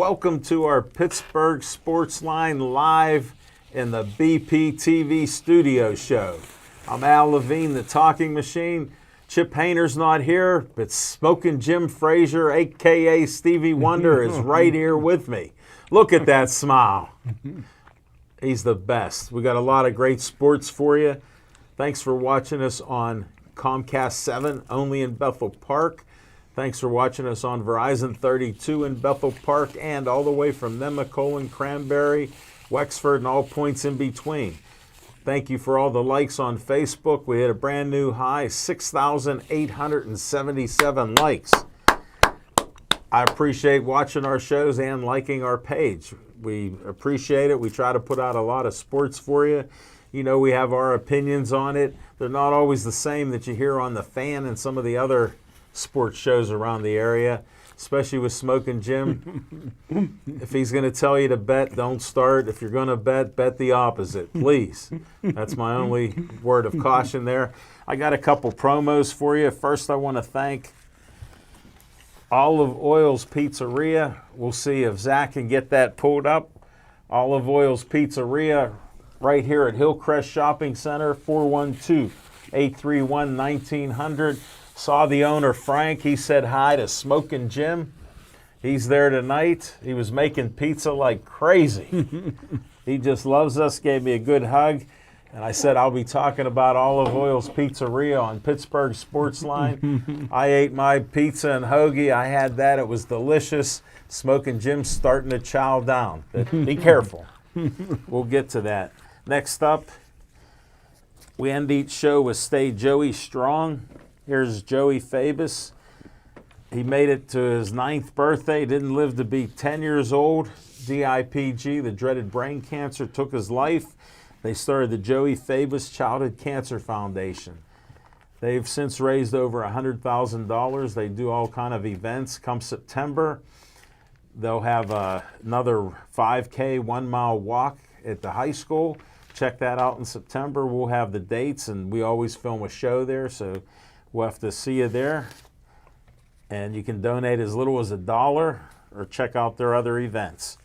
welcome to our Pittsburgh Sportsline live in the BPTV studio show. I'm Al Levine, the talking machine. Chip Hayner's not here, but Smoking Jim Frazier, a.k.a. Stevie Wonder, is right here with me. Look at that smile. He's the best. We got a lot of great sports for you. Thanks for watching us on Comcast 7, only in Bethel Park. Thanks for watching us on Verizon 32 in Bethel Park and all the way from Nemacolin, Cranberry, Wexford, and all points in between. Thank you for all the likes on Facebook. We hit a brand new high, 6,877 likes. I appreciate watching our shows and liking our page. We appreciate it. We try to put out a lot of sports for you. You know, we have our opinions on it. They're not always the same that you hear on The Fan and some of the other sports shows around the area, especially with Smoking Jim. If he's going to tell you to bet, don't start. If you're going to bet the opposite, please. That's my only word of caution there. I got a couple promos for you. First, I want to thank Olive Oil's Pizzeria. We'll see if Zach can get that pulled up. Olive Oil's Pizzeria right here at Hillcrest Shopping Center, 412-831-1900. Saw the owner, Frank. He said hi to Smoking Jim. He's there tonight. He was making pizza like crazy. He just loves us, gave me a good hug. And I said I'll be talking about Olive Oil's Pizzeria on Pittsburgh Sportsline. I ate my pizza and hoagie. I had that. It was delicious. Smoking Jim's starting to chow down. But be careful. We'll get to that. Next up, we end each show with Stay Joey Strong. Here's Joey Fabus. He made it to his 9th birthday, didn't live to be 10 years old. DIPG, the dreaded brain cancer, took his life. They started the Joey Fabus Childhood Cancer Foundation. They've since raised over $100,000. They do all kind of events. Come September, they'll have another 5K, 1-mile walk at the high school. Check that out in September. We'll have the dates, and we always film a show there, so we'll have to see you there. And you can donate as little as $1 or check out their other events.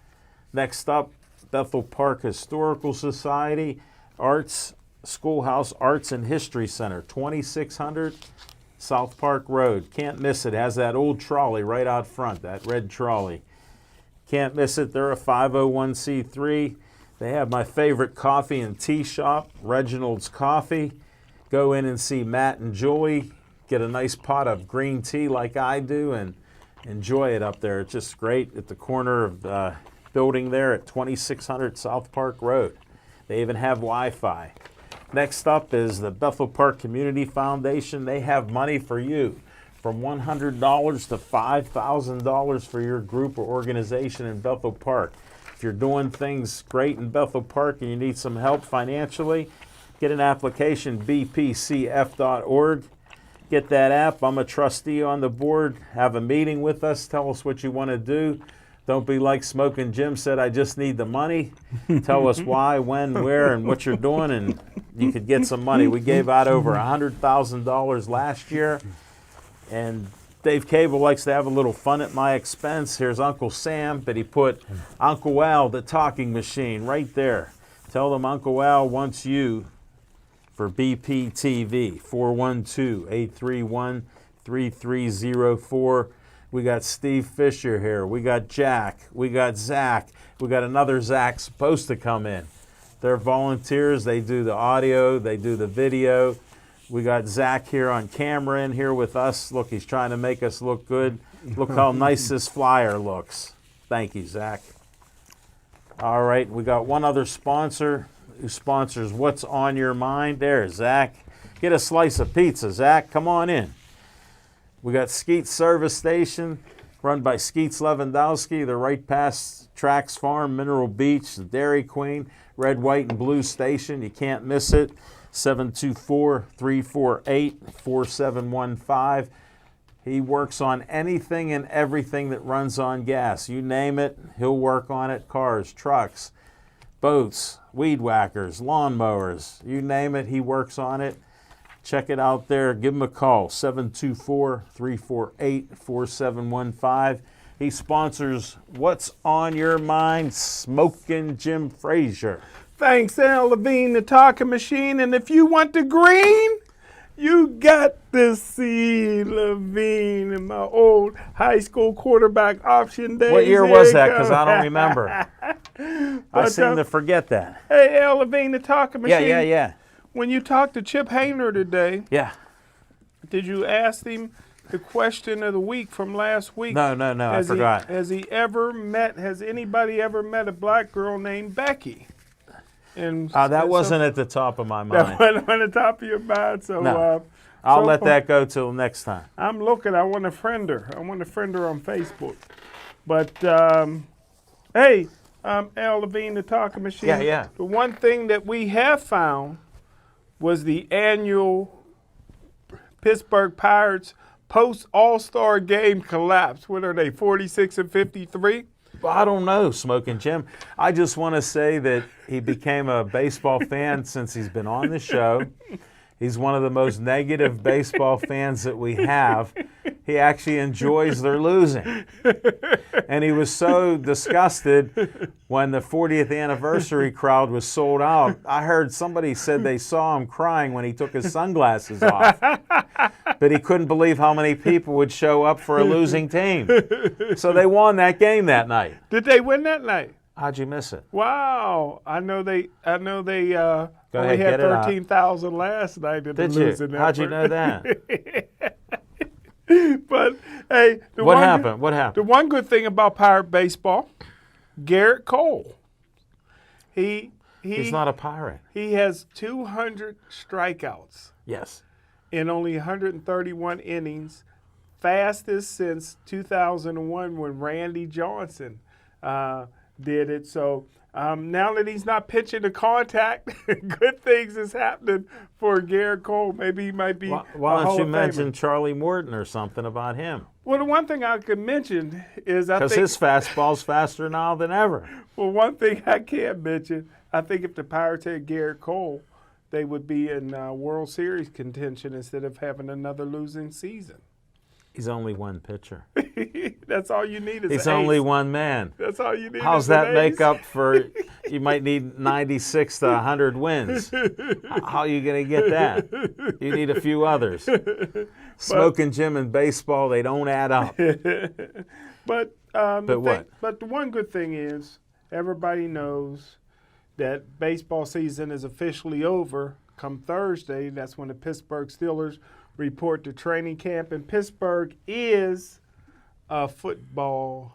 Next up, Bethel Park Historical Society Arts Schoolhouse Arts and History Center, 2600 South Park Road. Can't miss it. Has that old trolley right out front, that red trolley. Can't miss it. They're a 501c3. They have my favorite coffee and tea shop, Reginald's Coffee. Go in and see Matt and Julie. Get a nice pot of green tea like I do and enjoy it up there. It's just great at the corner of the building there at 2600 South Park Road. They even have Wi-Fi. Next up is the Bethel Park Community Foundation. They have money for you from $100 to $5,000 for your group or organization in Bethel Park. If you're doing things great in Bethel Park and you need some help financially, get an application, bpcf.org. Get that app. I'm a trustee on the board. Have a meeting with us. Tell us what you want to do. Don't be like Smoking Jim said, I just need the money. Tell us why, when, where, and what you're doing, and you could get some money. We gave out over $100,000 last year, and Dave Cable likes to have a little fun at my expense. Here's Uncle Sam, but he put Uncle Al, the talking machine, right there. Tell them Uncle Al wants you for BPTV, 412-831-3304. We got Steve Fisher here. We got Jack. We got Zach. We got another Zach supposed to come in. They're volunteers. They do the audio. They do the video. We got Zach here on camera in here with us. Look, he's trying to make us look good. Look how nice this flyer looks. Thank you, Zach. All right, we got one other sponsor who sponsors What's on Your Mind. There's Zach. Get a slice of pizza, Zach. Come on in. We got Skeets Service Station, run by Skeets Lewandowski. They're right past Trax Farm, Mineral Beach, the Dairy Queen, red, white, and blue station. You can't miss it. 724-348-4715. He works on anything and everything that runs on gas. You name it, he'll work on it. Cars, trucks, boats, weed whackers, lawnmowers, you name it, he works on it. Check it out there. Give him a call, 724-348-4715. He sponsors What's on Your Mind, Smoking Jim Frazier. Thanks, Al Levine, the talking machine. And if you want the green, you got to see Levine in my old high school quarterback option days. What year was that? Because I don't remember. I seem to forget that. Hey, Al Levine, the talking machine. Yeah. When you talked to Chip Hayner today, Yeah. did you ask him the question of the week from last week? No, I forgot. Has anybody ever met a black girl named Becky? And that wasn't at the top of my mind. That wasn't on the top of your mind. So no. I'll let that go till next time. I'm looking. I want to friend her. I want to friend her on Facebook. But, hey, Al Levine, the talking machine. Yeah. The one thing that we have found was the annual Pittsburgh Pirates post-All-Star game collapse. What are they, 46-53? Well, I don't know, Smoking Jim. I just want to say that he became a baseball fan since he's been on the show. He's one of the most negative baseball fans that we have. He actually enjoys their losing. And he was so disgusted when the 40th anniversary crowd was sold out. I heard somebody said they saw him crying when he took his sunglasses off. But he couldn't believe how many people would show up for a losing team. So they won that game that night. Did they win that night? How'd you miss it? Wow. I know they only had 13,000 last night in the losing effort. How'd you know that? But hey, What happened? The one good thing about Pirate baseball, Garrett Cole. He's not a Pirate. He has 200 strikeouts. Yes. In only 131 innings, fastest since 2001 when Randy Johnson did it. So now that he's not pitching to contact, good things is happening for Garrett Cole. Maybe he might be. Why don't you mention Charlie Morton or something about him? Well, the one thing I could mention is because his fastball's faster now than ever. Well, one thing I can't mention, I think if the Pirates had Garrett Cole, they would be in World Series contention instead of having another losing season. He's only one pitcher. That's all you need is He's an only ace. one man. That's all you need. How's is that an make ace? up for, you might need 96 to 100 wins. How are you going to get that? You need a few others. Smoking Jim in baseball, they don't add up. But the one good thing is everybody knows that baseball season is officially over come Thursday. That's when the Pittsburgh Steelers report to training camp. And Pittsburgh is a Pittsburgh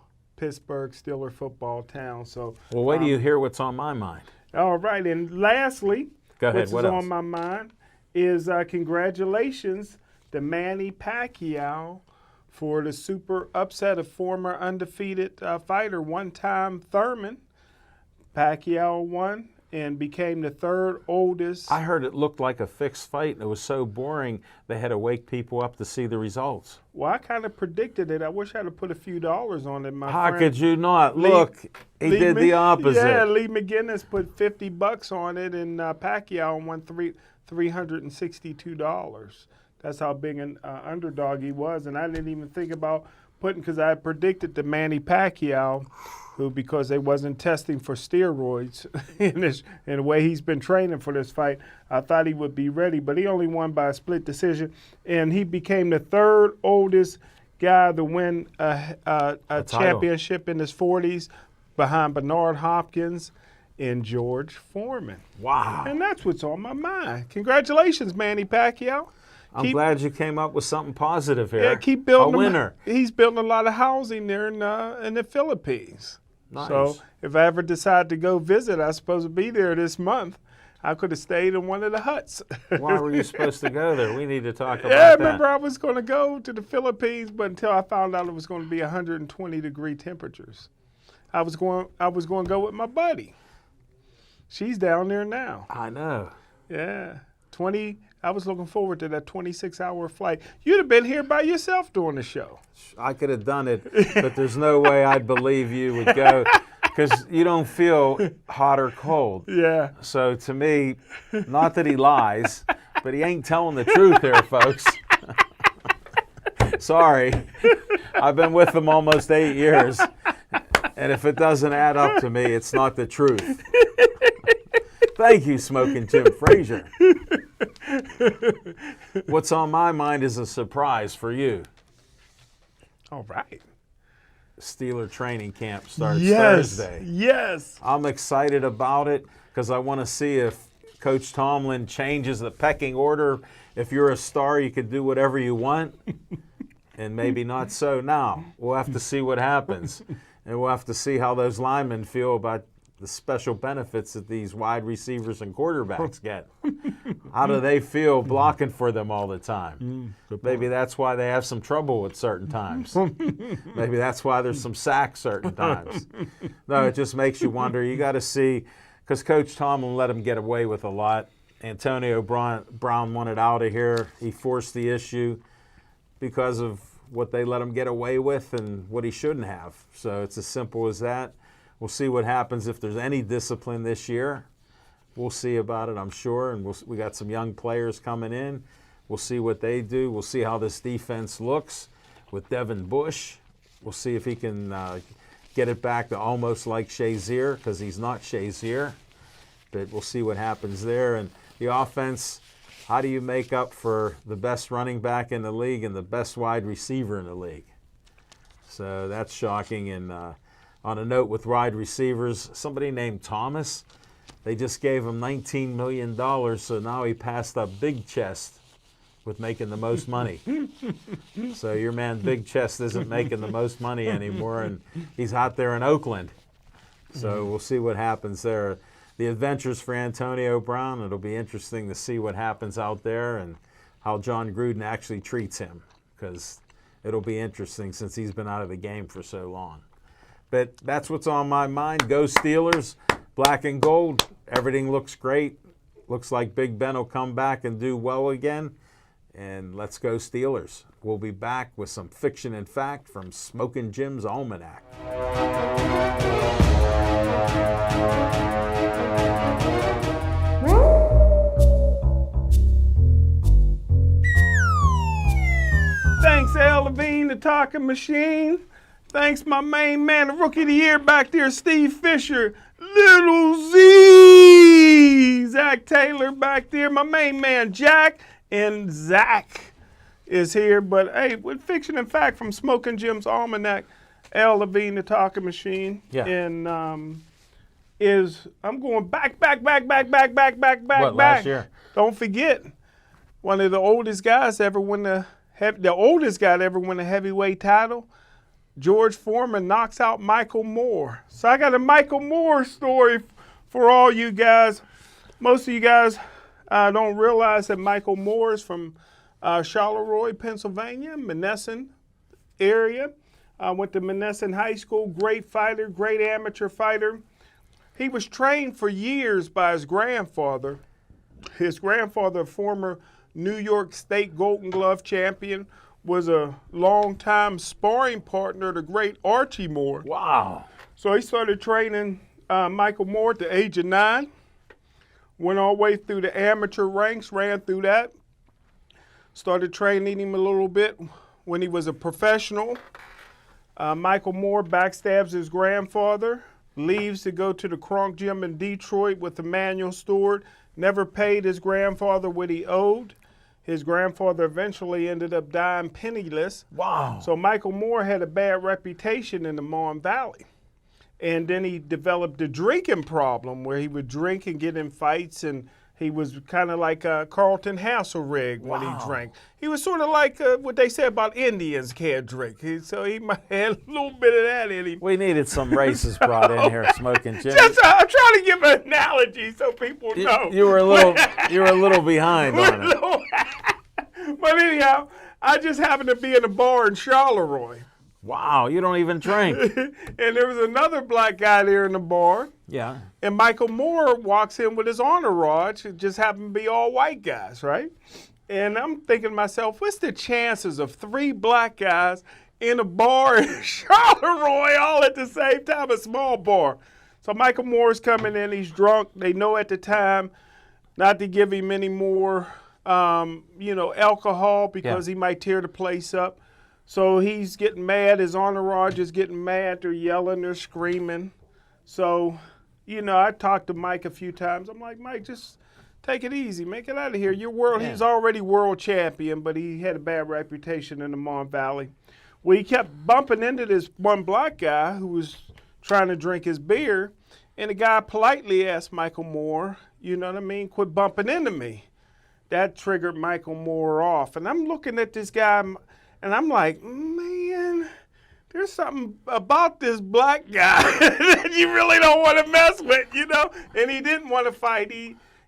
Steeler football town. So, well, wait till you hear what's on my mind. All right. And lastly, go ahead. what's on my mind is congratulations to Manny Pacquiao for the super upset of former undefeated fighter, one-time Thurman. Pacquiao won and became the third oldest. I heard it looked like a fixed fight, and it was so boring they had to wake people up to see the results. Well, I kind of predicted it. I wish I'd have put a few dollars on it, my How friend. could you not? Look, he did the opposite. Yeah, Lee McGinnis put $50 on it, and Pacquiao won $362. That's how big an underdog he was, and I didn't even think about putting, because I predicted the Manny Pacquiao, who, because they wasn't testing for steroids in the way he's been training for this fight, I thought he would be ready, but he only won by a split decision, and he became the third oldest guy to win a championship in his 40s, behind Bernard Hopkins and George Foreman. Wow. And that's what's on my mind. Congratulations, Manny Pacquiao. I'm glad you came up with something positive here. Yeah, keep building. A winner. He's building a lot of housing there in the Philippines. Nice. So if I ever decide to go visit, I'm supposed to be there this month. I could have stayed in one of the huts. Why were you supposed to go there? We need to talk about that. Yeah, I remember I was going to go to the Philippines, but until I found out it was going to be 120-degree temperatures. I was going to go with my buddy. She's down there now. I know. Yeah. I was looking forward to that 26-hour flight. You'd have been here by yourself doing the show. I could have done it, but there's no way I'd believe you would go, because you don't feel hot or cold. Yeah. So to me, not that he lies, but he ain't telling the truth there, folks. Sorry. I've been with them almost 8 years. And if it doesn't add up to me, it's not the truth. Thank you, Smoking Jim Frazier. What's on my mind is a surprise for you. All right. Steeler training camp starts Yes. Thursday. Yes. I'm excited about it because I want to see if Coach Tomlin changes the pecking order. If you're a star, you can do whatever you want, and maybe not so now. We'll have to see what happens, and we'll have to see how those linemen feel about the special benefits that these wide receivers and quarterbacks get. How do they feel blocking for them all the time? Maybe that's why they have some trouble at certain times. Maybe that's why there's some sacks certain times. No, it just makes you wonder. You got to see, because Coach Tomlin let him get away with a lot. Antonio Brown wanted out of here. He forced the issue because of what they let him get away with and what he shouldn't have. So it's as simple as that. We'll see what happens if there's any discipline this year. We'll see about it, I'm sure. And we got some young players coming in. We'll see what they do. We'll see how this defense looks with Devin Bush. We'll see if he can get it back to almost like Shazier, because he's not Shazier. But we'll see what happens there. And the offense, how do you make up for the best running back in the league and the best wide receiver in the league? So that's shocking. And on a note with wide receivers, somebody named Thomas, they just gave him $19 million, so now he passed up Big Chest with making the most money. So your man Big Chest isn't making the most money anymore, and he's out there in Oakland. So we'll see what happens there. The adventures for Antonio Brown, it'll be interesting to see what happens out there and how John Gruden actually treats him, because it'll be interesting since he's been out of the game for so long. But that's what's on my mind. Go Steelers, black and gold. Everything looks great. Looks like Big Ben will come back and do well again. And let's go Steelers. We'll be back with some fiction and fact from Smokin' Jim's Almanac. Thanks, Al Levine, the talking machine. Thanks, my main man, the Rookie of the Year back there, Steve Fisher. Little Z, Zach Taylor back there. My main man, Jack, and Zach is here. But, hey, with fiction and fact from Smokin' Jim's Almanac, Al Levine, the talking machine. Yeah. And I'm going back. What, last year? Don't forget, one of the oldest guys ever win the oldest guy to ever win a heavyweight title, George Foreman knocks out Michael Moore. So I got a Michael Moore story for all you guys. Most of you guys don't realize that Michael Moore is from Charleroi, Pennsylvania, Monessen area. Went to Monessen High School. Great fighter, great amateur fighter. He was trained for years by his grandfather. His grandfather, former New York State Golden Glove champion, was a longtime sparring partner of the great Archie Moore. Wow. So he started training Michael Moore at the age of 9, went all the way through the amateur ranks, ran through that, started training him a little bit when he was a professional. Michael Moore backstabs his grandfather, leaves to go to the Kronk Gym in Detroit with Emmanuel Stewart, never paid his grandfather what he owed. His grandfather eventually ended up dying penniless. Wow. So Michael Moore had a bad reputation in the Mon Valley. And then he developed a drinking problem where he would drink and get in fights, and he was kind of like Carlton Hasselrig when he drank. He was sort of like what they say about Indians can't drink. So he might have a little bit of that in him. We needed some racists brought in here, Smoking Jim. I'm trying to give an analogy so people know. You were a little behind on it. But anyhow, I just happened to be in a bar in Charleroi. Wow, you don't even drink. And there was another black guy there in the bar. Yeah. And Michael Moore walks in with his entourage. It just happened to be all white guys, right? And I'm thinking to myself, what's the chances of 3 black guys in a bar in Charleroi all at the same time, a small bar? So Michael Moore's coming in. He's drunk. They know at the time not to give him any more, alcohol because he might tear the place up. So he's getting mad. His entourage is getting mad. They're yelling. They're screaming. So, I talked to Mike a few times. I'm like, Mike, just take it easy. Make it out of here. He's already world champion, but he had a bad reputation in the Mon Valley. Well, he kept bumping into this one black guy who was trying to drink his beer, and the guy politely asked Michael Moore, quit bumping into me. That triggered Michael Moore off. And I'm looking at this guy, and I'm like, man, there's something about this black guy that you really don't want to mess with, And he didn't want to fight.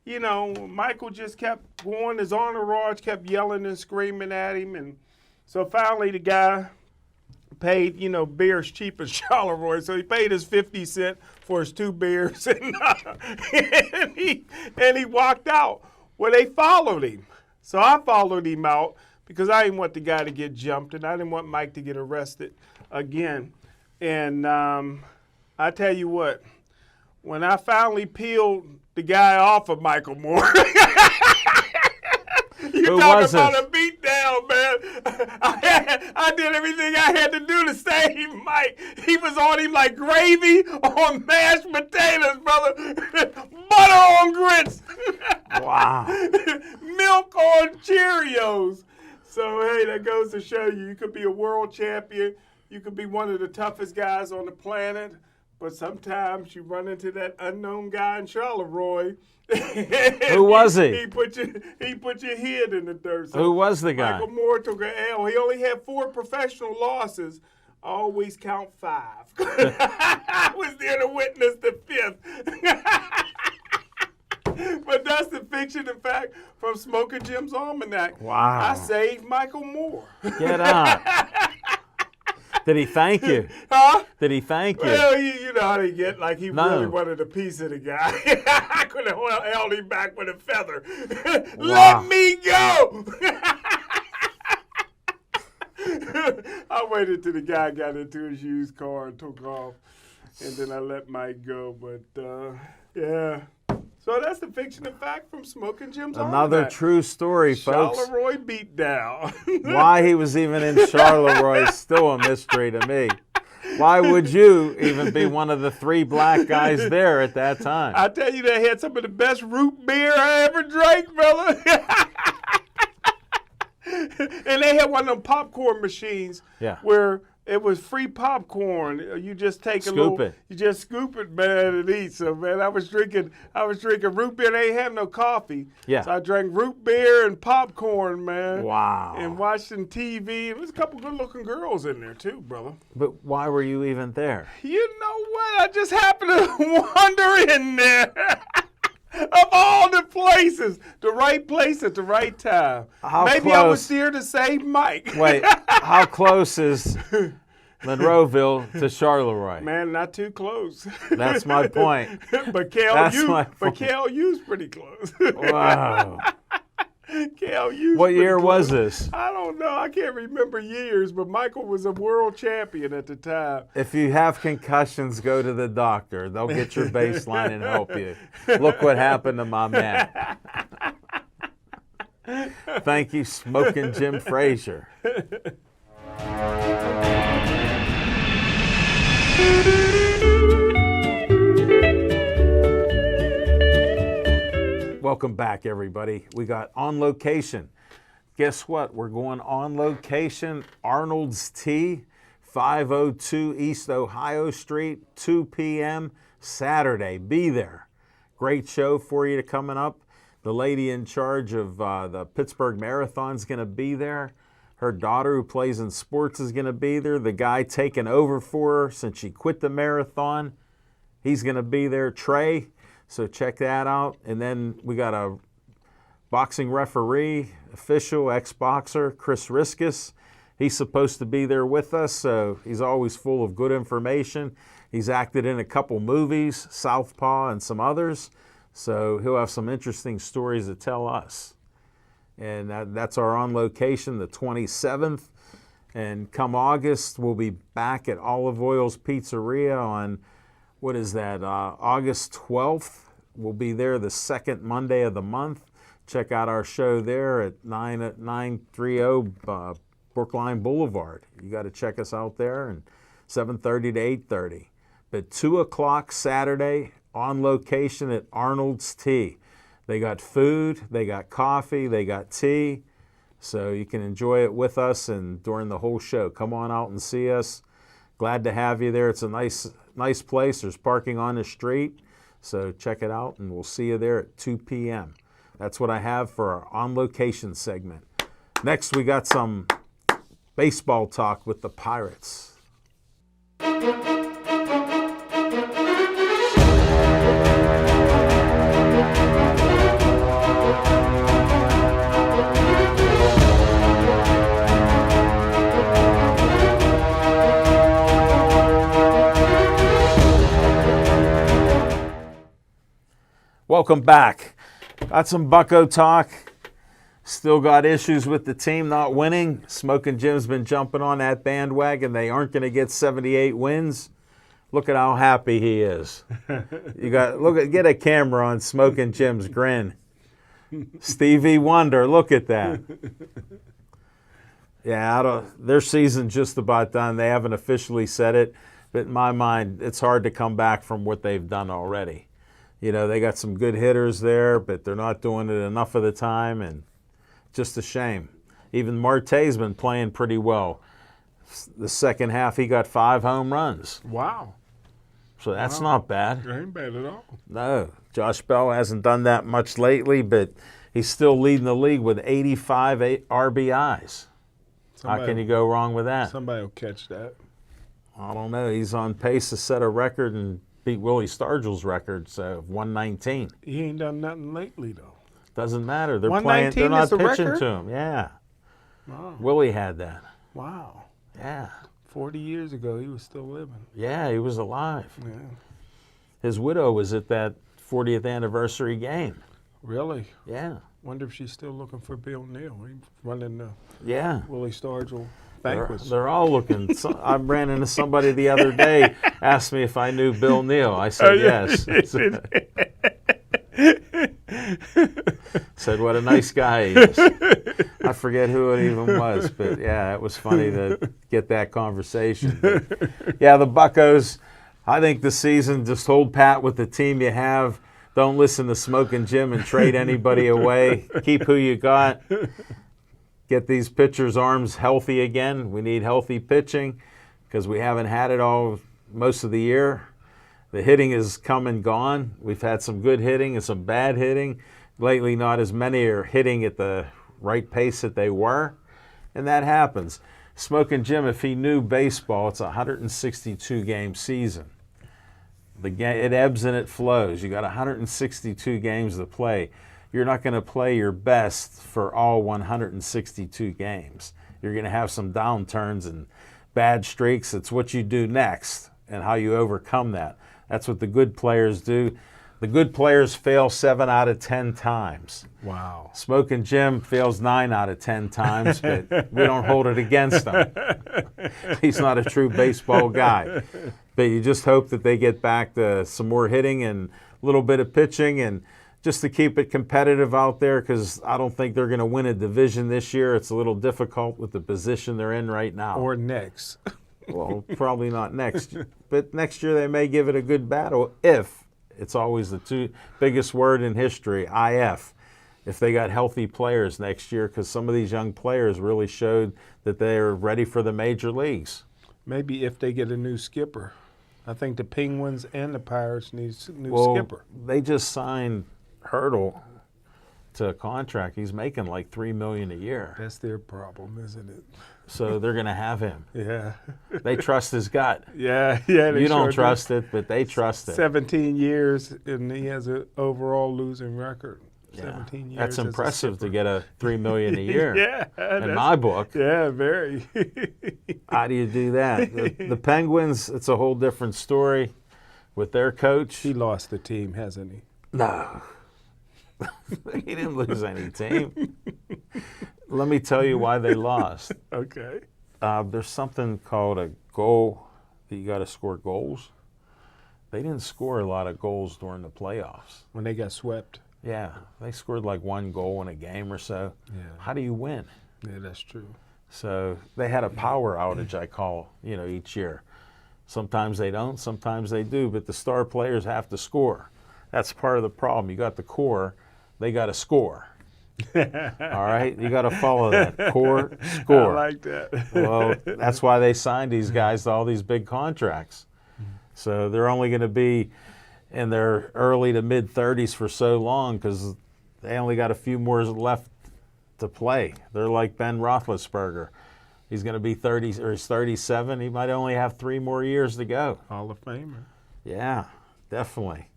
Michael just kept going. His entourage kept yelling and screaming at him. And so finally the guy paid, beer's cheap in Charleroi, so he paid his 50 cents for his 2 beers, and he walked out. Well, they followed him. So I followed him out because I didn't want the guy to get jumped, and I didn't want Mike to get arrested again. And I tell you what, when I finally peeled the guy off of Michael Moore, you talk about a beat down, man. I did everything I had to do to save Mike. He was on him like gravy on mashed potatoes, brother. Butter on grits. Wow. Milk on Cheerios. So, hey, that goes to show you could be a world champion. You could be one of the toughest guys on the planet. But sometimes you run into that unknown guy in Charleroi. Who was he? He put your head in the dirt. So who was the guy? Michael Moore took an L. He only had 4 professional losses. Always count 5. I was there to witness the 5th. But that's the fiction and fact from Smoking Jim's Almanac. Wow. I saved Michael Moore. Get out. Did he thank you? Huh? Did he thank you? Well, you know how they get, like he really wanted a piece of the guy. I could have held him back with a feather. Wow. Let me go! I waited till the guy got into his used car and took off, and then I let Mike go. But, yeah. So that's the fiction and fact from Smoking Jim's Another Almanac. True story, folks. Charleroi beatdown. Why he was even in Charleroi is still a mystery to me. Why would you even be one of the 3 black guys there at that time? I tell you, they had some of the best root beer I ever drank, brother. And they had one of them popcorn machines where it was free popcorn. You just take you just scoop it, man, and eat. So, man, I was drinking root beer. They ain't have no coffee. Yeah. So I drank root beer and popcorn, man. Wow. And watching TV. There was a couple good-looking girls in there, too, brother. But why were you even there? You know what? I just happened to wander in there. Of all the places, the right place at the right time. Maybe I was here to save Mike. Wait, how close is Monroeville to Charleroi? Man, not too close. That's my point. But KLU's pretty close. Wow. KLU's What year close. was this? I don't know. I can't remember years, but Michael was a world champion at the time. If you have concussions, go to the doctor. They'll get your baseline and help you. Look what happened to my man. Thank you, Smoking Jim Frazier. Welcome back, everybody. We got On Location. Guess what? We're going on location, Arnold's Tea, 502 East Ohio Street, 2 p.m. Saturday. Be there. Great show for you coming up. The lady in charge of the Pittsburgh Marathon is going to be there. Her daughter, who plays in sports, is going to be there. The guy taking over for her since she quit the marathon, he's going to be there. Trey. So check that out. And then we got a boxing referee, official, ex-boxer, Chris Riskus. He's supposed to be there with us, so he's always full of good information. He's acted in a couple movies, Southpaw and some others, so he'll have some interesting stories to tell us. And that's our On Location, the 27th. And come August, we'll be back at Olive Oil's Pizzeria on, what is that, August 12th. We'll be there the second Monday of the month. Check out our show there at 930 Brookline Boulevard. You got to check us out there, and 7:30 to 8:30. But 2 o'clock Saturday, on location at Arnold's Tea. They got food, they got coffee, they got tea, so you can enjoy it with us and during the whole show. Come on out and see us. Glad to have you there. It's a nice place. There's parking on the street, so check it out, and we'll see you there at 2 p.m. That's what I have for our On Location segment. Next, we got some baseball talk with the Pirates. Welcome back. Got some Bucko talk. Still got issues with the team not winning. Smoking Jim's been jumping on that bandwagon. They aren't going to get 78 wins. Look at how happy he is. Get a camera on Smoking Jim's grin. Stevie Wonder, look at that. Yeah, their season's just about done. They haven't officially said it, but in my mind, it's hard to come back from what they've done already. You know, they got some good hitters there, but they're not doing it enough of the time, and just a shame. Even Marte's been playing pretty well. The second half, he got 5 home runs. Wow. So that's not bad. That ain't bad at all. No. Josh Bell hasn't done that much lately, but he's still leading the league with 85 RBIs. How can you go wrong with that? Somebody will catch that. I don't know. He's on pace to set a record and beat Willie Stargell's record, so 119. He ain't done nothing lately, though. Doesn't matter. They're playing. They're not pitching to him. Yeah. Wow. Willie had that. Wow. Yeah. 40 years ago, he was still living. Yeah, he was alive. Yeah. His widow was at that 40th anniversary game. Really? Yeah. Wonder if she's still looking for Bill Neal. He's running the Willie Stargell banquets. They're all looking. I ran into somebody the other day, asked me if I knew Bill Neal. I said yes. Said what a nice guy he is. I forget who it even was, but yeah, it was funny to get that conversation. But yeah, the Buccos, I think the season, just hold pat with the team you have. Don't listen to Smoking Jim and trade anybody away. Keep who you got. Get these pitchers' arms healthy again. We need healthy pitching because we haven't had it all most of the year. The hitting is come and gone. We've had some good hitting and some bad hitting. Lately, not as many are hitting at the right pace that they were, and that happens. Smoking Jim, if he knew baseball, it's a 162-game season. It ebbs and it flows. You got 162 games to play. You're not going to play your best for all 162 games. You're going to have some downturns and bad streaks. It's what you do next and how you overcome that. That's what the good players do. The good players fail 7 out of 10 times. Wow. Smoking Jim fails 9 out of 10 times, but we don't hold it against him. He's not a true baseball guy. But you just hope that they get back to some more hitting and a little bit of pitching, and just to keep it competitive out there, because I don't think they're going to win a division this year. It's a little difficult with the position they're in right now. Or next. Well, probably not next. But next year they may give it a good battle if, it's always the two biggest word in history, if they got healthy players next year, because some of these young players really showed that they're ready for the major leagues. Maybe if they get a new skipper. I think the Penguins and the Pirates need a new skipper. They just signed Hurdle to a contract. He's making like $3 million a year. That's their problem, isn't it? So they're going to have him. Yeah. They trust his gut. Yeah. You don't trust it, but they trust it. 17 years, and he has an overall losing record. Yeah. 17 years. That's impressive to get a $3 million a year. Yeah. In my book. Yeah, very. How do you do that? The Penguins, it's a whole different story with their coach. He lost the team, hasn't he? No. He didn't lose any team. Let me tell you why they lost. Okay. There's something called a goal that you got to score goals. They didn't score a lot of goals during the playoffs. When they got swept. Yeah, they scored like 1 goal in a game or so. Yeah. How do you win? Yeah, that's true. So they had a power outage, I call, each year. Sometimes they don't, sometimes they do, but the star players have to score. That's part of the problem. You got the core, they got to score. All right? You got to follow that. Core, score. I like that. Well, that's why they signed these guys to all these big contracts. So they're only going to be in their early to mid-30s for so long because they only got a few more left to play. They're like Ben Roethlisberger. He's going to be 30 or he's 37. He might only have 3 more years to go. Hall of Famer. Yeah, definitely.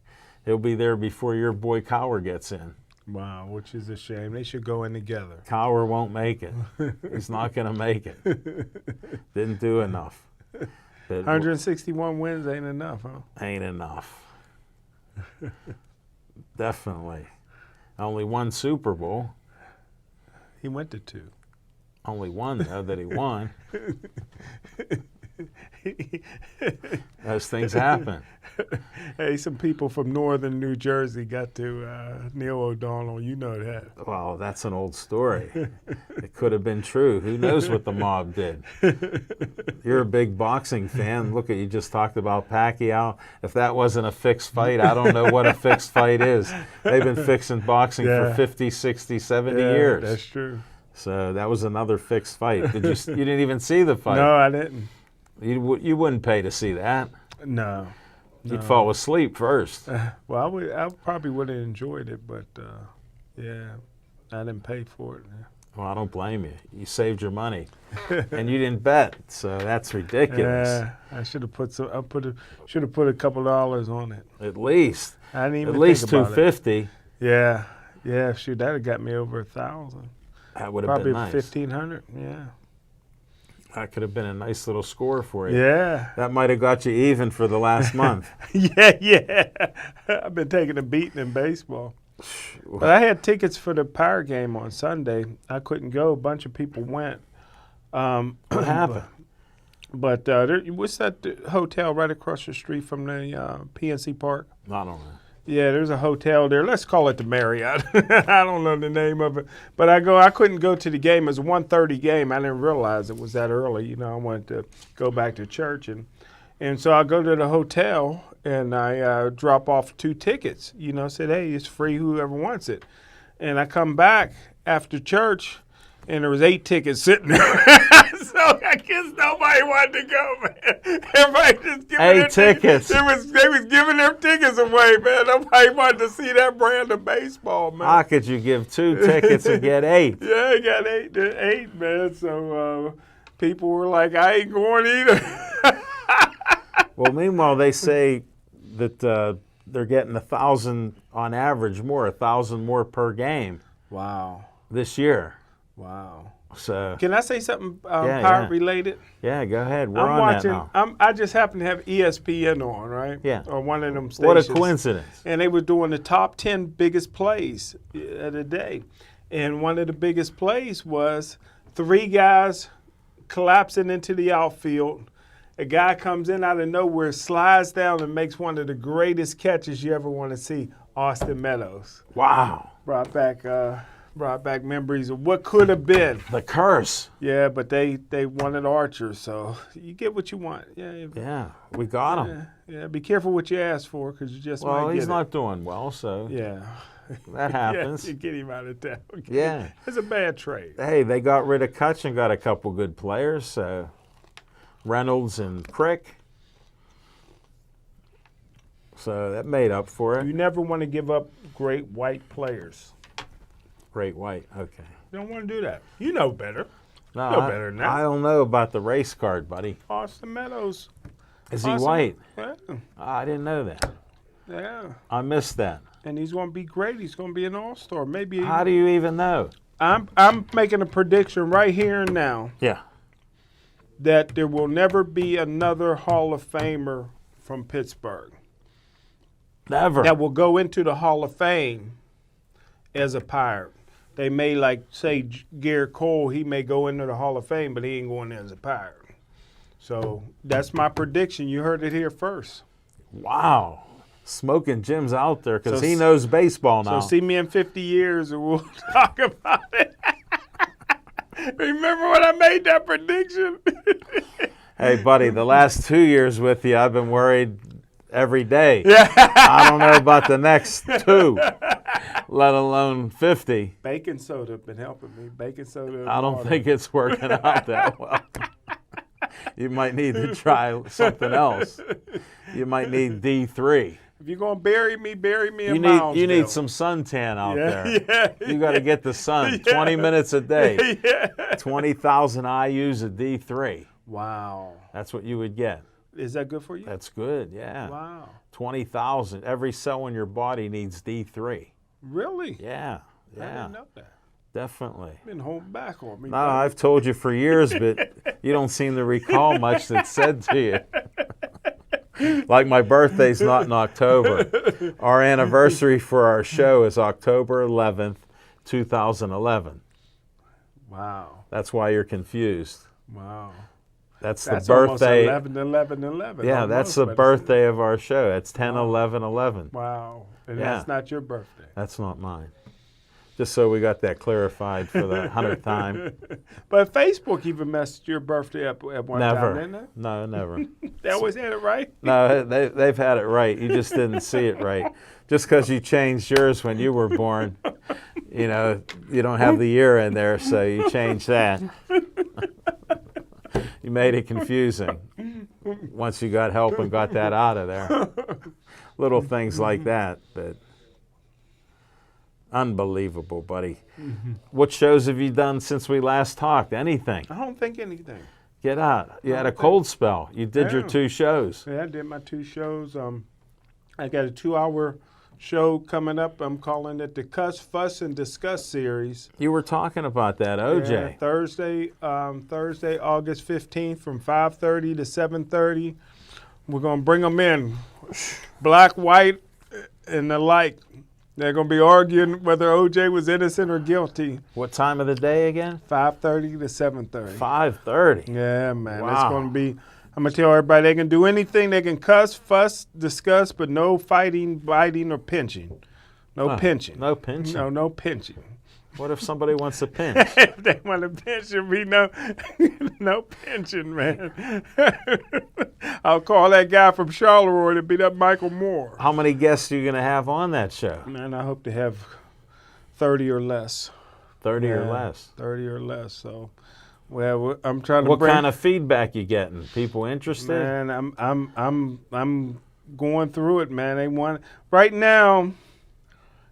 He'll be there before your boy Cowher gets in. Wow, which is a shame. They should go in together. Cowher won't make it. He's not going to make it. Didn't do enough. But 161 wins ain't enough, huh? ain't enough. Definitely. Only 1 Super Bowl. He went to 2. Only 1, though, that he won. Those things happen. Hey, some people from northern New Jersey got to Neil O'Donnell. You know that. Well, that's an old story. It could have been true. Who knows what the mob did? You're a big boxing fan. Look, you just talked about Pacquiao. If that wasn't a fixed fight, I don't know what a fixed fight is. They've been fixing boxing for 50, 60, 70 years. That's true. So that was another fixed fight. You didn't even see the fight? No, I didn't. You wouldn't pay to see that. No. You'd fall asleep first. Well, I probably would have enjoyed it, but yeah, I didn't pay for it. Well, I don't blame you. You saved your money, and you didn't bet, so that's ridiculous. Yeah, I should have put some. Should have put a couple dollars on it. At least. I didn't even At least think about $250. it. Yeah. Shoot, that'd have got me over 1,000. That would have been nice. Probably 1,500. Yeah. That could have been a nice little score for you. Yeah. That might have got you even for the last month. Yeah. I've been taking a beating in baseball. But I had tickets for the Power game on Sunday. I couldn't go. A bunch of people went. What happened? But what's that hotel right across the street from the PNC Park? I don't know. Yeah, there's a hotel there. Let's call it the Marriott. I don't know the name of it. But I couldn't go to the game. It was a 1:30 game. I didn't realize it was that early. I wanted to go back to church. And so I go to the hotel, and I drop off 2 tickets. Said, hey, it's free, whoever wants it. And I come back after church, and there was 8 tickets sitting there. So I guess nobody wanted to go, man. Everybody just giving 8 tickets. They was giving their tickets away, man. Nobody wanted to see that brand of baseball, man. How could you give 2 tickets and get 8? Yeah, I got 8, man. So people were like, I ain't going either. Well, meanwhile, they say that they're getting 1,000 on average more, 1,000 more per game. Wow. This year. Wow. So can I say something Pirate related? Yeah, go ahead. We're on watching, that now. I just happen to have ESPN on, right? Yeah. Or one of them stations. What a coincidence. And they were doing the top 10 biggest plays of the day. And one of the biggest plays was 3 guys collapsing into the outfield. A guy comes in out of nowhere, slides down, and makes one of the greatest catches you ever want to see, Austin Meadows. Wow. Brought back memories of what could have been. The curse. Yeah, but they wanted Archer, so you get what you want. Yeah, we got him. Yeah, be careful what you ask for because you just might get it. Well, he's not doing well, so yeah. That happens. You get him out of town. Yeah. It's a bad trade. Hey, they got rid of Kutch and got a couple good players, so Reynolds and Crick. So that made up for it. You never want to give up great white players. Great white, okay. You don't want to do that. You know better. No, you know better than that. I don't know about the race card, buddy. Austin Meadows. Is he white? Yeah. I didn't know that. Yeah. I missed that. And he's going to be great. He's going to be an all-star. Maybe. How do you even know? I'm making a prediction right here and now. Yeah. That there will never be another Hall of Famer from Pittsburgh. Never. That will go into the Hall of Fame as a Pirate. They may, like, say, Garrett Cole, he may go into the Hall of Fame, but he ain't going in as a Pirate. So that's my prediction. You heard it here first. Wow. Smoking Jim's out there because he knows baseball now. So see me in 50 years and we'll talk about it. Remember when I made that prediction? Hey, buddy, the last 2 years with you, I've been worried every day. Yeah. I don't know about the next 2, let alone 50. Baking soda been helping me. Baking soda. And I don't water. think it's working out that well. You might need to try something else. You might need D3. If you're gonna bury me in You need some suntan out there. Yeah. You got to get the sun 20 minutes a day. 20,000 IUs of D3. Wow. That's what you would get. Is that good for you? That's good, yeah. Wow. 20,000. Every cell in your body needs D3. Really? Yeah, I yeah, didn't know that. definitely. Been holding back on me. No, I've told you for years, but you don't seem to recall much that's said to you. Like my birthday's not in October. Our anniversary for our show is October 11th, 2011. Wow. That's why you're confused. Wow. That's That's the birthday. Almost 11. Yeah, almost, that's the but it's- birthday of our show. It's 10/11/11. Wow. And Yeah. that's not your birthday. That's not mine. Just so we got that clarified for the 100th time. But Facebook even messed your birthday up at one time, Never. didn't they? No, never. They always had it right. No, they've had it right. You just didn't see it right. Just because you changed yours when you were born, you know, you don't have the year in there, so you changed that. You made it confusing once you got help and got that out of there. Little things like that, but unbelievable, buddy. What shows have you done since we last talked? Anything? I don't think anything. Get out. You had a cold spell. You did your Yeah. 2 shows. Yeah, I did my 2 shows. I got a 2-hour show coming up. I'm calling it the Cuss, Fuss, and Discuss series. You were talking about that, OJ. Yeah, Thursday, August 15th from 5:30 to 7:30. We're going to bring them in, black, white, and the like. They're going to be arguing whether OJ was innocent or guilty. What time of the day again? 5:30 to 7:30. 5:30. Yeah, man. Wow. It's going to be, I'm going to tell everybody they can do anything. They can cuss, fuss, discuss, but no fighting, biting, or pinching. No pinching. No pinching. No pinching. What if somebody wants to pinch? If they want to pinch it, we know no pinching, man. I'll call that guy from Charleroi to beat up Michael Moore. How many guests are you going to have on that show? Man, I hope to have 30 or less. 30 or Yeah, less. 30 or less. So, well, I'm trying to What bring. kind of feedback you getting? People interested? Man, I'm going through it, man. They want right now.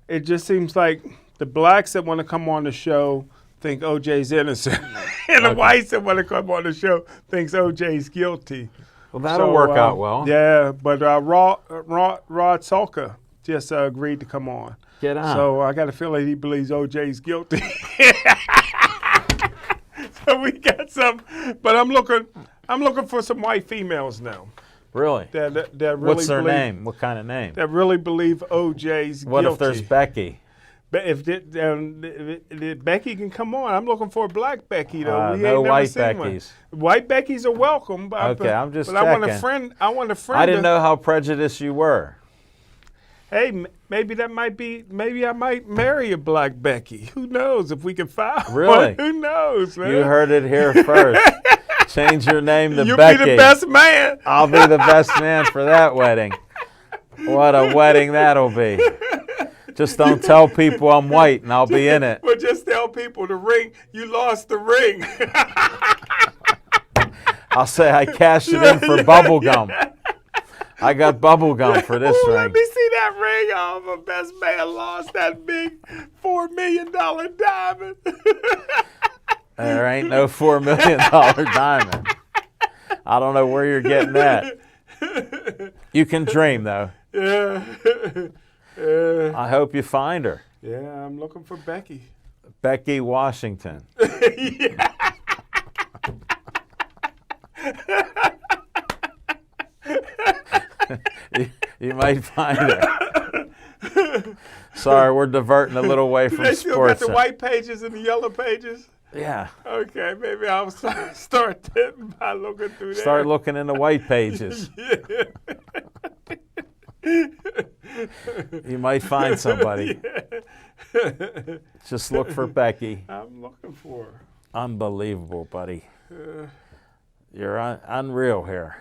It just seems like the blacks that want to come on the show think OJ's innocent, and the whites that want to come on the show thinks OJ's guilty. Well, that'll work out well. Yeah, but Rod Salka just agreed to come on. Get on. So I got a feeling he believes OJ's guilty. So we got some, but I'm looking for some white females now. Really? That really What's their believe, name? What kind of name? That really believe OJ's What guilty. if there's Becky? But if Becky can come on, I'm looking for a black Becky though. We No ain't never white seen one. Beckies. White Beckies are welcome. Okay, I'm just But I want a checking. friend. I want a friend. I didn't know how prejudiced you were. Hey, maybe that might be. Maybe I might marry a black Becky. Who knows if we can find Really? one? Who knows, man? You heard it here first. Change your name to You'll Becky. be the best man. I'll be the best man for that wedding. What a wedding that'll be. Just don't tell people I'm white and I'll be in it. But just tell people the ring. You lost the ring. I'll say I cashed it in for bubble gum. I got bubble gum for this Ooh, ring. let me see that ring. Oh, my best man lost that big $4 million diamond. There ain't no $4 million diamond. I don't know where you're getting that. You can dream, though. Yeah. I hope you find her. Yeah, I'm looking for Becky. Becky Washington. You might find her. Sorry, we're diverting a little away from They still sports. got the white pages and the yellow pages? Yeah. Okay, maybe I'll start that by looking through there. Start looking in the white pages. You might find somebody. Just look for Becky. I'm looking for her. Unbelievable, buddy. You're unreal here.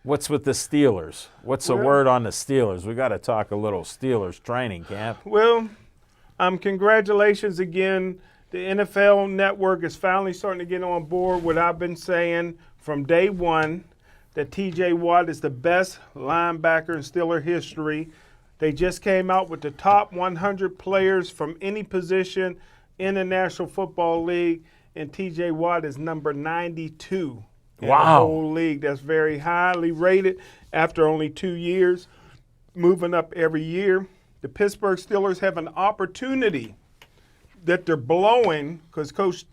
What's with the Steelers? What's the word on the Steelers? We got to talk a little Steelers training camp. Well, congratulations again. The NFL Network is finally starting to get on board what I've been saying from day one, that T.J. Watt is the best linebacker in Steeler history. They just came out with the top 100 players from any position in the National Football League, and T.J. Watt is number 92 in the whole league. That's very highly rated after only 2 years, moving up every year. The Pittsburgh Steelers have an opportunity that they're blowing because Coach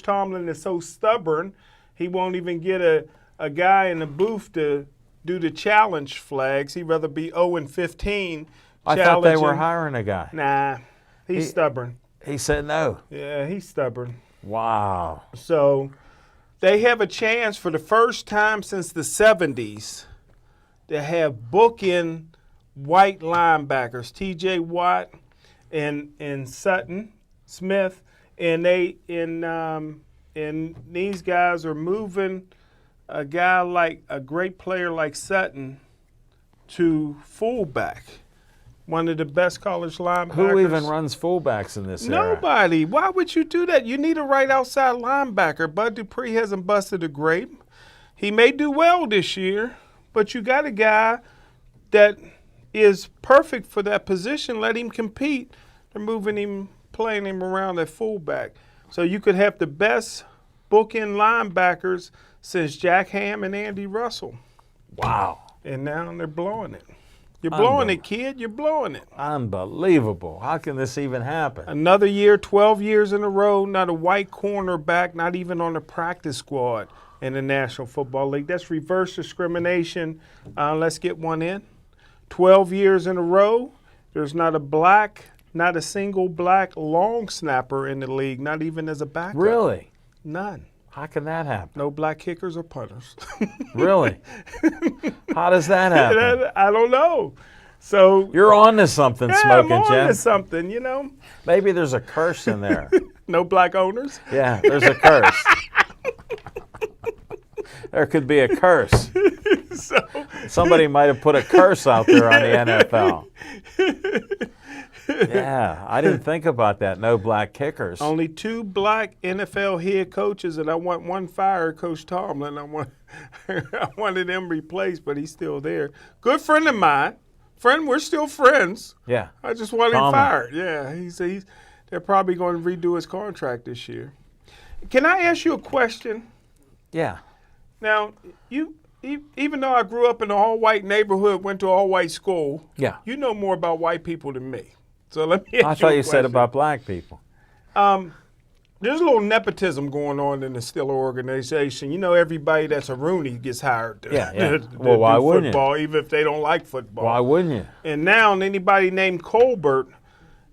Tomlin is so stubborn. He won't even get a guy in the booth to do the challenge flags. He'd rather be 0-15. I thought they were hiring a guy. Nah, he's stubborn. He said no. Yeah, he's stubborn. Wow. So they have a chance for the first time since the 70s to have bookend white linebackers, T.J. Watt and Sutton Smith, and these guys are moving a guy like a great player like Sutton to fullback, one of the best college linebackers. Who even runs fullbacks in this era? Nobody. Why would you do that? You need a right outside linebacker. Bud Dupree hasn't busted a grape. He may do well this year, but you got a guy that is perfect for that position. Let him compete. They're moving him, playing him around at fullback. So you could have the best bookend linebackers since Jack Ham and Andy Russell. Wow. And now they're blowing it. You're blowing it, kid. You're blowing it. Unbelievable. How can this even happen? Another year, 12 years in a row, not a white cornerback, not even on the practice squad in the National Football League. That's reverse discrimination. Let's get one in. 12 years in a row, there's not a single black long snapper in the league, not even as a backup. Really? None. How can that happen? No black kickers or punters. Really? How does that happen? I don't know. So you're on to something, Smoking Jim. I'm on to something, you know. Maybe there's a curse in there. No black owners? Yeah, there's a curse. There could be a curse. Somebody might have put a curse out there on the NFL. Yeah, I didn't think about that. No black kickers. Only 2 black NFL head coaches, and I want one fired, Coach Tomlin. I wanted him replaced, but he's still there. Good friend of mine. We're still friends. Yeah. I just want him fired. Yeah, they're probably going to redo his contract this year. Can I ask you a question? Yeah. Now, even though I grew up in an all-white neighborhood, went to all-white school, yeah, you know more about white people than me. So let me ask you I thought you question. said about black people. There's a little nepotism going on in the Steeler organization. You know, everybody that's a Rooney gets hired to, well, why wouldn't football, even if they don't like football. Why wouldn't you? And now anybody named Colbert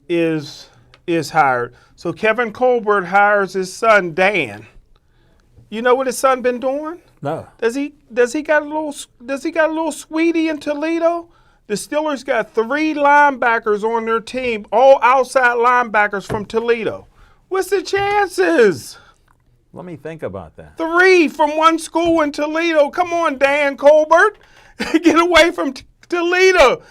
is hired. So Kevin Colbert hires his son Dan. You know what his son been doing? No. Does he got a little sweetie in Toledo? The Steelers got 3 linebackers on their team, all outside linebackers from Toledo. What's the chances? Let me think about that. 3 from one school in Toledo. Come on, Dan Colbert. Get away from Toledo.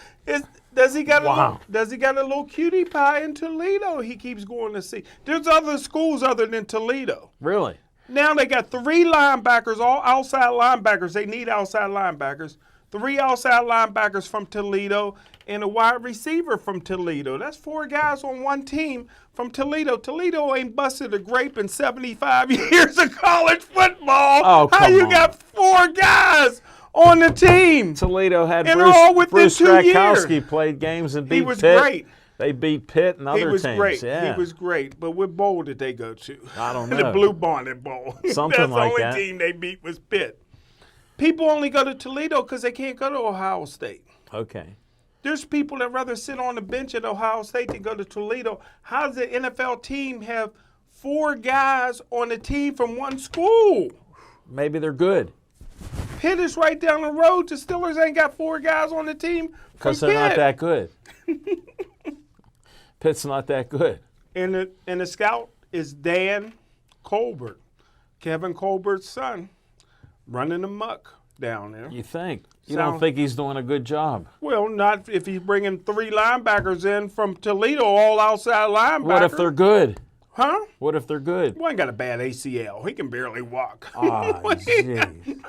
Does he got a little cutie pie in Toledo he keeps going to see? There's other schools other than Toledo. Really? Now they got 3 linebackers, all outside linebackers. They need outside linebackers. 3 outside linebackers from Toledo and a wide receiver from Toledo. That's 4 guys on one team from Toledo. Toledo ain't busted a grape in 75 years of college football. Oh, come How you on. got 4 guys on the team? Toledo had and all within Bruce 2 Strakowski years. Played games and beat Pitt. He was great. They beat Pitt and other teams. He was great. Yeah. He was great. But what bowl did they go to? I don't know. The Blue Bonnet Bowl. Something like that. That's the only team they beat was Pitt. People only go to Toledo because they can't go to Ohio State. Okay. There's people that rather sit on the bench at Ohio State than go to Toledo. How does the NFL team have 4 guys on the team from one school? Maybe they're good. Pitt is right down the road. The Steelers ain't got 4 guys on the team from Because they're not that good. Pitt's not that good. And the scout is Dan Colbert, Kevin Colbert's son, running amok down there. You think? You don't think he's doing a good job? Well, not if he's bringing 3 linebackers in from Toledo, all outside linebackers. What if they're good? Huh? What if they're good? One got a bad ACL. He can barely walk. Oh, jeez.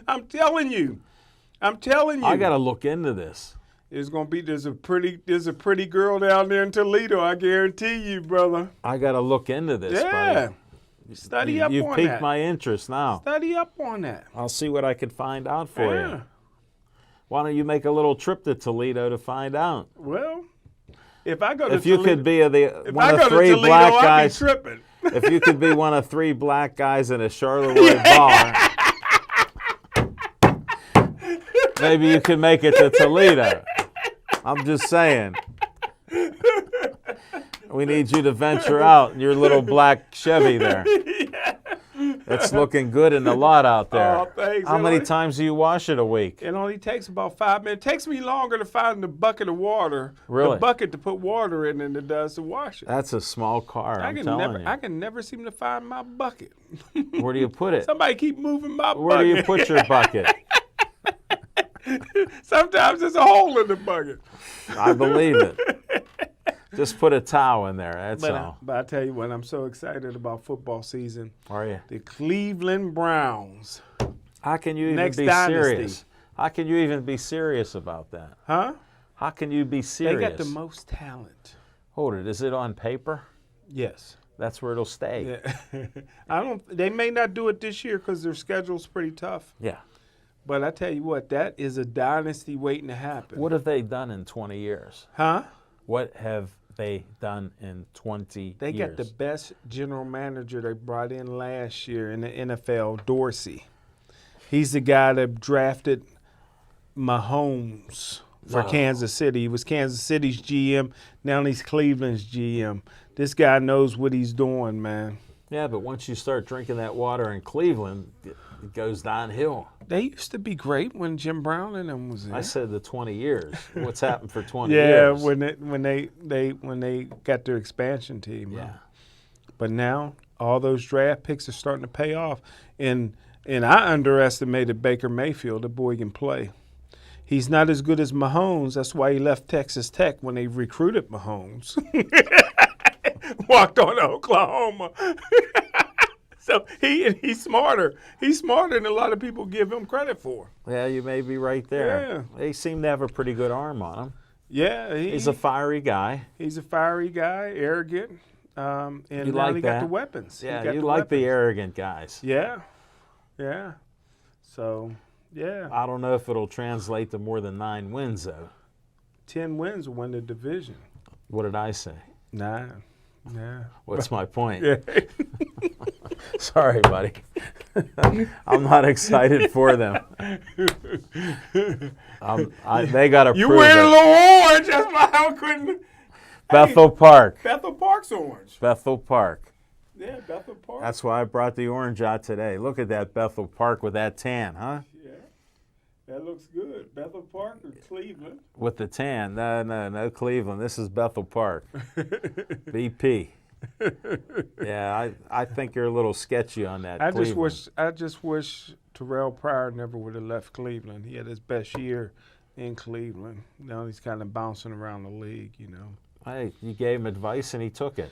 I'm telling you. I got to look into this. There's a pretty girl down there in Toledo, I guarantee you, brother. I got to look into this, Yeah. buddy. Study up on that. You've piqued my interest now. Study up on that. I'll see what I can find out for Yeah. you. Why don't you make a little trip to Toledo to find out? Well, if I go to If you Toledo, could be one of to 3 Toledo, black I'll guys, be tripping. if you could be one of 3 black guys in a Charleroi bar, maybe you could make it to Toledo. I'm just saying. We need you to venture out in your little black Chevy there. It's looking good in the lot out there. Oh, thanks. How many times do you wash it a week? It only takes about 5 minutes. It takes me longer to find the bucket of water, Really? the bucket to put water in than it does to wash it. That's a small car, I'm telling you. I can never seem to find my bucket. Where do you put it? Somebody keep moving my bucket. Where do you put your bucket? Sometimes there's a hole in the bucket. I believe it. Just put a towel in there, that's all. But I tell you what, I'm so excited about football season. Are you? The Cleveland Browns. How can you even Next be dynasty. serious? How can you even be serious about that? Huh? How can you be serious? They got the most talent. Hold it. Is it on paper? Yes. That's where it'll stay. Yeah. They may not do it this year because their schedule's pretty tough. Yeah. But I tell you what, that is a dynasty waiting to happen. What have they done in 20 years? Huh? What have they done in 20 They years? got the best general manager they brought in last year in the NFL, Dorsey. He's the guy that drafted Mahomes for Kansas City. He was Kansas City's GM. Now he's Cleveland's GM. This guy knows what he's doing, man. Yeah, but once you start drinking that water in Cleveland, it goes downhill. They used to be great when Jim Brown and them was there. I said the 20 years. What's happened for 20 yeah, years? when they got their expansion team. Yeah. Huh? But now all those draft picks are starting to pay off. And I underestimated Baker Mayfield. The boy can play. He's not as good as Mahomes. That's why he left Texas Tech when they recruited Mahomes. Walked on to Oklahoma. So he's smarter. He's smarter than a lot of people give him credit for. Yeah, you may be right there. Yeah. They seem to have a pretty good arm on him. Yeah, He's a fiery guy. He's a fiery guy, arrogant, and You now like he that? got the weapons. He Yeah, got you the like the weapons. arrogant guys. Yeah, yeah. So, yeah, I don't know if it'll translate to more than 9 wins, though. 10 wins will win the division. What did I say? 9. Yeah. What's my point? Yeah. Sorry, buddy. I'm not excited for them. They got to prove You wearing a it. little orange. That's why I couldn't. Bethel Park. Bethel Park's orange. Bethel Park. Yeah, Bethel Park. That's why I brought the orange out today. Look at that Bethel Park with that tan, huh? Yeah, that looks good. Bethel Park or Cleveland? With the tan. No, Cleveland. This is Bethel Park. BP. Yeah, I think you're a little sketchy on that. I Cleveland. just wish Terrell Pryor never would have left Cleveland. He had his best year in Cleveland. Now he's kind of bouncing around the league, you know. Hey, you gave him advice and he took it.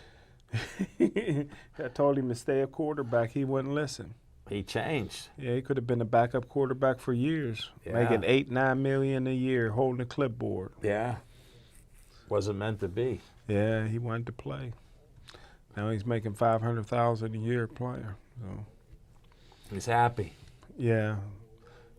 I told him to stay a quarterback. He wouldn't listen. He changed. Yeah, he could have been a backup quarterback for years, Yeah. making $8-9 million a year, holding a clipboard. Yeah. Wasn't meant to be. Yeah, he wanted to play. Now he's making $500,000 a year player. So He's happy. yeah,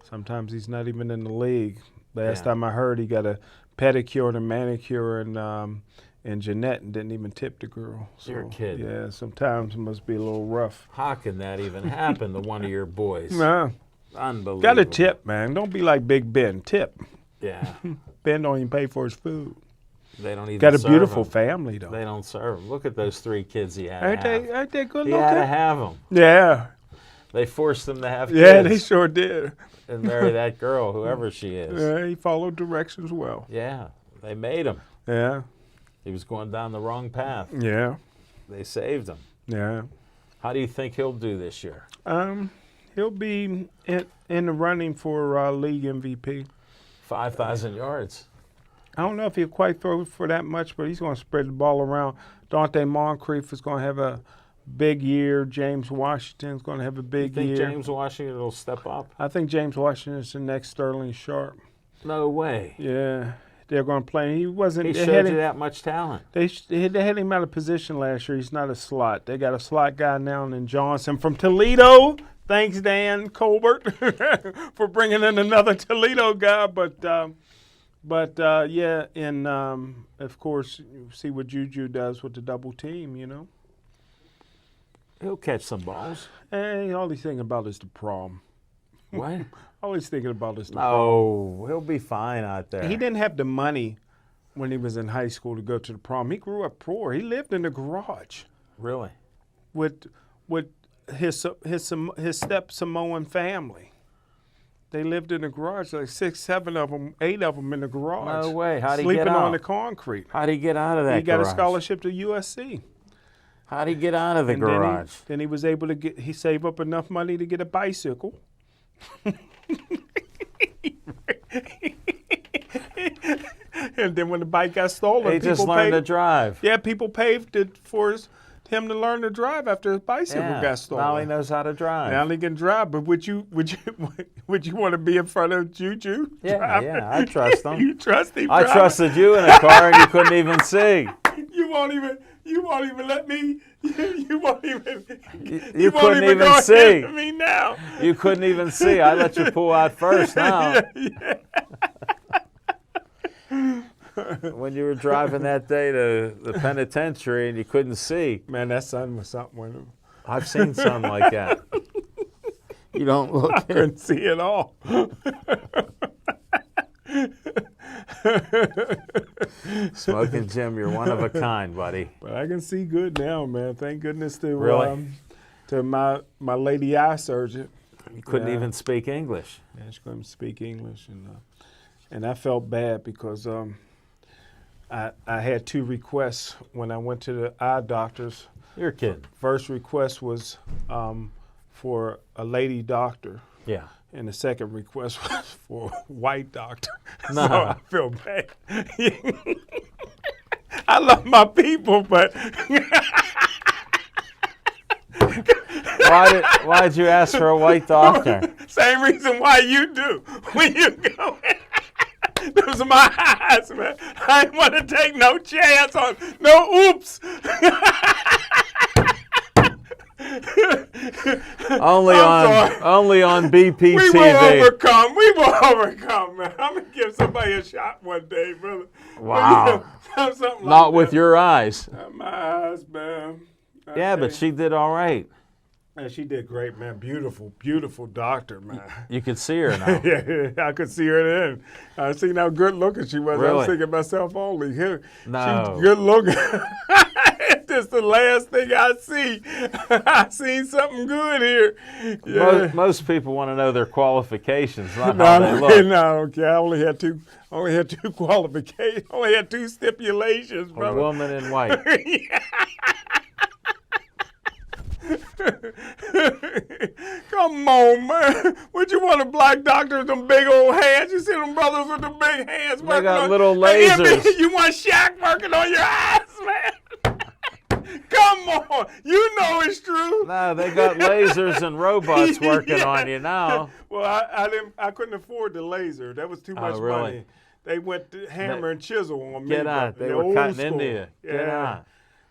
sometimes he's not even in the league. Last Yeah. time I heard, he got a pedicure and a manicure in Jeanette and didn't even tip the girl. So, You're kidding. Yeah, sometimes it must be a little rough. How can that even happen to one of your boys? Nah, Unbelievable. got to tip, man. Don't be like Big Ben. Tip. Yeah. Ben don't even pay for his food. They don't even Got a serve beautiful him. family though. They don't serve him. Look at those 3 kids he had Ain't to have. they good He looking? had to have them. Yeah, They forced him to have yeah, kids they sure did. and marry that girl, whoever she is. Yeah, he followed directions well. Yeah. They made him. Yeah, He was going down the wrong path. yeah, They saved him. Yeah. How do you think he'll do this year? He'll be in the running for league MVP. 5,000 yards. I don't know if he'll quite throw for that much, but he's going to spread the ball around. Dante Moncrief is going to have a big year. James Washington's going to have a big Think year. James Washington will step up? I think James Washington is the next Sterling Sharp. No way. Yeah, they're going to play. He wasn't. He they showed had you him, that much talent. they had him out of position last year. He's not a slot. They got a slot guy now named Johnson from Toledo. Thanks, Dan Colbert, for bringing in another Toledo guy. But yeah, and of course, you see what Juju does with the double team. You know, He'll catch some balls. hey, all he's thinking about is the prom. What? All he's thinking about is the prom. No, he'll be fine out there. He didn't have the money when he was in high school to go to the prom. He grew up poor. He lived in the garage Really? with his step Samoan family. They lived in the garage, like 6, 7 of them, 8 of them in the garage. No way. How'd he sleeping get on out? the concrete. How'd he get out of that He got garage? a scholarship to USC. How'd he get out of the And garage? Then he was able to he saved up enough money to get a bicycle. And then when the bike got stolen, He just people learned to paid. drive. Yeah, people paved it for him to learn to drive after his bicycle got stolen. Now he knows how to drive. Now he can drive, but would you want to be in front of Juju? Yeah, driving? yeah, I trust him. You trust him? I driving? trusted you in a car and you couldn't even see. You won't even let me. You won't even. You won't couldn't even go see. ahead of me now. You couldn't even see. I let you pull out first now. When you were driving that day to the penitentiary and you couldn't see. Man, that sun was something. With him. I've seen some like that. You don't look it. Couldn't see at all. Smoking Jim, you're one of a kind, buddy. But I can see good now, man. Thank goodness to Really? To my lady eye surgeon. You couldn't Yeah. even speak English. Yeah, she couldn't speak English, and I felt bad because I had 2 requests when I went to the eye doctors. You're kidding. First request was for a lady doctor, Yeah. and the second request was for a white doctor. No. So I feel bad. I love my people, but Why'd you ask for a white doctor? same reason why you do when you go in. Those are my eyes, man. I ain't want to take no chance on no oops. Only on BPTV. We will overcome. We will overcome, man. I'm gonna give somebody a shot one day, brother. Wow. Something like Not with that. your eyes. My eyes, man. Yeah, but she did all right. And she did great, man. Beautiful, beautiful doctor, man. You could see her now. Yeah, I could see her then. I seen how good looking she was. I Really? was thinking myself only. Here, No. she's good looking. This the last thing I see. I seen something good here. Yeah. Most people want to know their qualifications, not No, how they look. no, I don't care. I only had two qualifications. Only had 2 stipulations, A brother. woman in white. Come on, man. Would you want a black doctor with them big old hands? You see them brothers with the big hands They working got on little Hey, lasers. you want Shaq working on your eyes, man? Come on. You know it's true. No, they got lasers and robots working on you now. Well, I couldn't afford the laser. That was too much really? money. They went to hammer and chisel on me. Get out. brother. They The were old cutting school. into you. Get Yeah. out.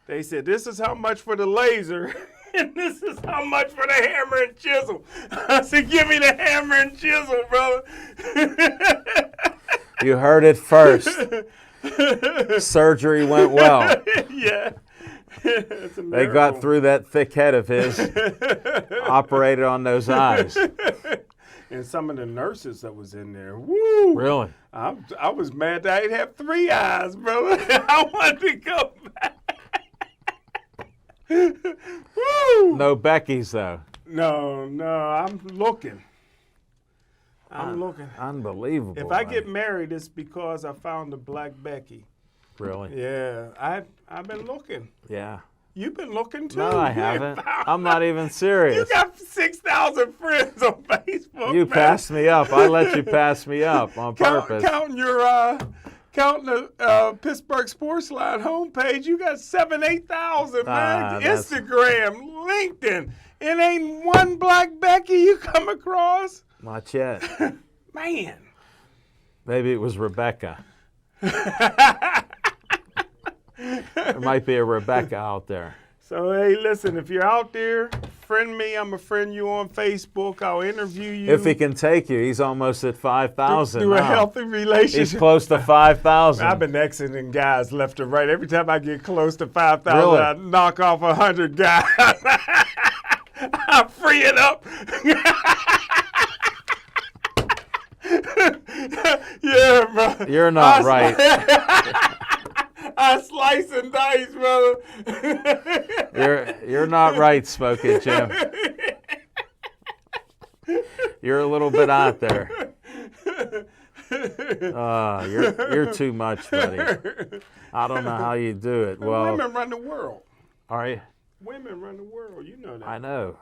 They said, this is how much for the laser, and this is how much for the hammer and chisel. I said, give me the hammer and chisel, brother. You heard it first. Surgery went well. Yeah. It's a They got miracle. through that thick head of his, operated on those eyes. And some of the nurses that was in there, woo. Really? I was mad that I didn't have 3 eyes, brother. I wanted to go back. Woo. No Becky's, though. No, I'm looking. I'm looking. Unbelievable. If I man. get married, it's because I found a black Becky. Really? Yeah, I've been looking. Yeah. You've been looking too. No, I You haven't. found- I'm not even serious. You got 6,000 friends on Facebook. You man. passed me up. I let you pass me up on purpose. Counting the Pittsburgh Sportsline homepage, you got 8,000, man. That's- Instagram, LinkedIn. It ain't one Black Becky you come across. Not yet. Man. Maybe it was Rebecca. There might be a Rebecca out there. So, hey, listen, if you're out there, friend me. I'm a friend you on Facebook. I'll interview you. If he can take you, he's almost at 5,000 through a now. healthy relationship. He's close to 5,000. I've been exiting guys left and right. Every time I get close to 5,000, Really? I knock off 100 guys. I free it up. Yeah, bro. You're not right. I slice and dice, brother. You're not right, Smoky Jim. You're a little bit out there. You're too much, buddy. I don't know how you do it. Well, Women run the world. all right, Women run the world. You know that. I know.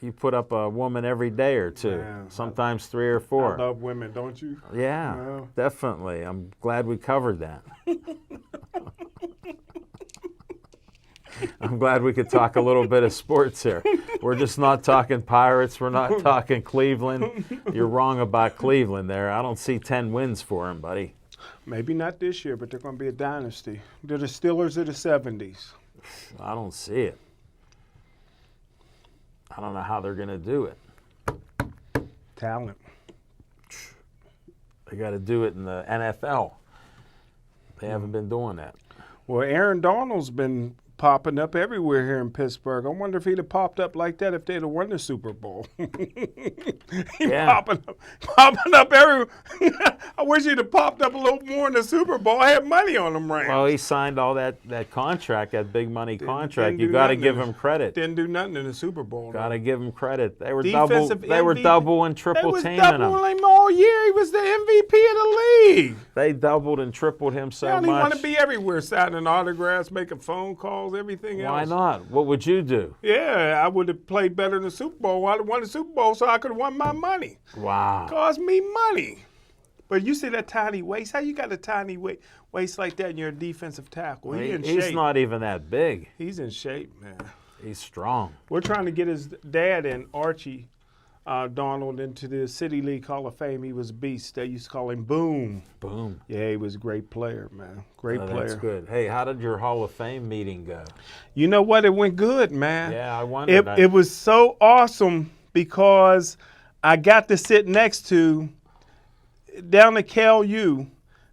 You put up a woman every day or two, Man, sometimes 3 or I 4. love women, don't you? Yeah, Well. definitely. I'm glad we covered that. I'm glad we could talk a little bit of sports here. We're just not talking Pirates. We're not talking Cleveland. You're wrong about Cleveland there. I don't see 10 wins for him, buddy. Maybe not this year, but they're going to be a dynasty. They're the Steelers of the 70s. I don't see it. I don't know how they're going to do it. Talent. They got to do it in the NFL. They haven't been doing that. Well, Aaron Donald's been popping up everywhere here in Pittsburgh. I wonder if he'd have popped up like that if they'd have won the Super Bowl. Yeah. popping up everywhere. I wish he'd have popped up a little more in the Super Bowl. I had money on them, Rams. Well, he signed all that contract, that big money contract. didn't You do got to nothing give in him credit. Didn't do nothing in the Super Bowl. Got to give him credit. They were Defensive double and They triple was teaming doubling him. him all year. He was the MVP of the league. They doubled and tripled him so Now he want much. to be everywhere, signing autographs, making phone calls, everything else. Why not? What would you do? Yeah, I would have played better in the Super Bowl. I'd have won the Super Bowl so I could have won my money. Wow. Cost me money. But you see that tiny waist? How you got a tiny waist like that and you're a defensive tackle? He's He's not even that big. He's in shape, man. He's strong. We're trying to get his dad and Archie Donald into the City League Hall of Fame. He was a beast. They used to call him Boom. Boom. Yeah, he was a great player, man. Great Oh, player. that's good. Hey, how did your Hall of Fame meeting go? You know what? It went good, man. Yeah, I wondered. It was so awesome because I got to sit next to, down at KLU,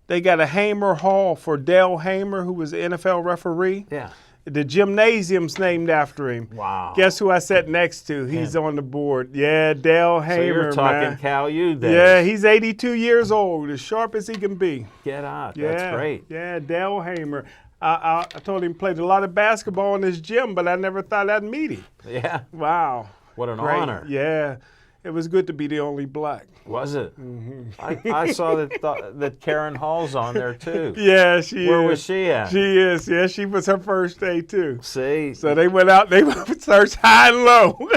they got a Hamer Hall for Dale Hamer, who was the NFL referee. Yeah. The gymnasium's named after him. Wow. Guess who I sat next to? He's on the board. Yeah, Dale Hamer, So you're talking man. Cal U days. Yeah, he's 82 years old, as sharp as he can be. Get out. Yeah, That's great. Yeah, Dale Hamer. I told him he played a lot of basketball in his gym, but I never thought I'd meet him. Yeah. Wow. What an Great. honor. Yeah. It was good to be the only black. Was it? Mm-hmm. I saw that Karen Hall's on there too. Yeah, she Where is. was she at? She is. Yeah, she was her first day too. See? So they went out, they searched high and low.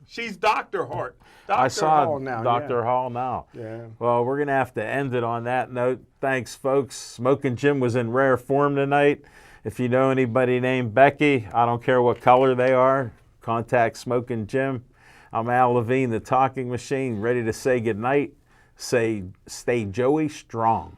She's Dr. Hart. Dr. I saw Hall now. Dr. Hall now. Yeah. Well, we're going to have to end it on that note. Thanks, folks. Smoking Jim was in rare form tonight. If you know anybody named Becky, I don't care what color they are, contact Smoking Jim. I'm Al Levine, the talking machine, ready to say goodnight. Stay Joey strong.